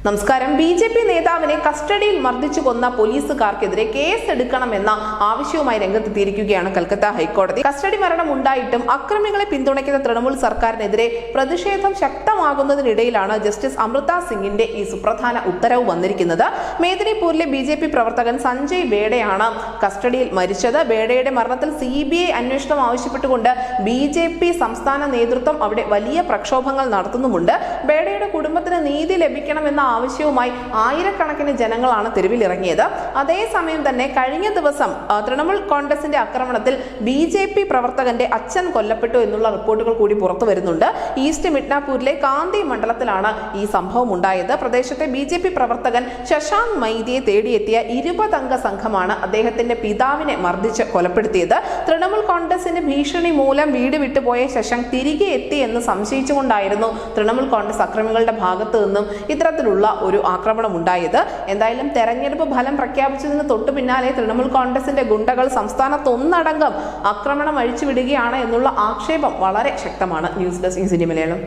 നമസ്കാരം. ബി.ജെ.പി. നേതാവിനെ കസ്റ്റഡിയിൽ മർദ്ദിച്ചു കൊന്ന പോലീസുകാർക്കെതിരെ കേസെടുക്കണമെന്ന ആവശ്യവുമായി രംഗത്തെത്തിയിരിക്കുകയാണ് കൽക്കത്ത ഹൈക്കോടതി. കസ്റ്റഡി മരണം ഉണ്ടായിട്ടും അക്രമികളെ പിന്തുണയ്ക്കുന്ന തൃണമൂൽ സർക്കാരിനെതിരെ പ്രതിഷേധം ശക്തമാകുന്നതിനിടയിലാണ് ജസ്റ്റിസ് അമൃത സിംഗിന്റെ ഈ സുപ്രധാന ഉത്തരവ് വന്നിരിക്കുന്നത്. മേദിനിപൂരിലെ ബി.ജെ.പി. പ്രവർത്തകൻ സഞ്ജയ് ബേഡയാണ് കസ്റ്റഡിയിൽ മരിച്ചത്. ബേഡയുടെ മരണത്തിൽ CBI അന്വേഷണം ആവശ്യപ്പെട്ടുകൊണ്ട് ബി.ജെ.പി. സംസ്ഥാന നേതൃത്വം അവിടെ വലിയ പ്രക്ഷോഭങ്ങൾ നടത്തുന്നുമുണ്ട്. ബേഡയുടെ കുടുംബത്തിന് നീതി ലഭിക്കണമെന്ന ആവശ്യവുമായി ആയിരക്കണക്കിന് ജനങ്ങളാണ് തെരുവിലിറങ്ങിയത്. അതേസമയം തന്നെ കഴിഞ്ഞ ദിവസം തൃണമൂൽ കോൺഗ്രസിന്റെ ആക്രമണത്തിൽ ബി.ജെ.പി. പ്രവർത്തകന്റെ അച്ഛൻ കൊല്ലപ്പെട്ടു എന്നുള്ള റിപ്പോർട്ടുകൾ കൂടി പുറത്തു വരുന്നുണ്ട്. ഈസ്റ്റ് മിഡ്നാപൂരിലെ കാന്തി മണ്ഡലത്തിലാണ് ഈ സംഭവം ഉണ്ടായത്. പ്രദേശത്തെ ബി.ജെ.പി. പ്രവർത്തകൻ ശശാങ്ക് മൈതിയെ തേടിയെത്തിയ 20 അംഗ സംഘമാണ് അദ്ദേഹത്തിന്റെ പിതാവിനെ മർദ്ദിച്ച് കൊലപ്പെടുത്തിയത്. തൃണമൂൽ കോൺഗ്രസിന്റെ ഭീഷണി മൂലം വീട് വിട്ടുപോയ ശശാങ്ക് തിരികെ എത്തി എന്ന് സംശയിച്ചുകൊണ്ടായിരുന്നു തൃണമൂൽ കോൺഗ്രസ് അക്രമികളുടെ ഭാഗത്തു നിന്നും ഇത്തരത്തിലുള്ള ഒരു ആക്രമണം ഉണ്ടായത്. എന്തായാലും തെരഞ്ഞെടുപ്പ് ഫലം പ്രഖ്യാപിച്ചതിന് തൊട്ടു പിന്നാലെ തൃണമൂൽ കോൺഗ്രസിന്റെ ഗുണ്ടകൾ സംസ്ഥാനത്ത് ഒന്നടങ്കം ആക്രമണം അഴിച്ചുവിടുകയാണ് എന്നുള്ള ആക്ഷേപം വളരെ ശക്തമാണ്. News desk India Malayalam.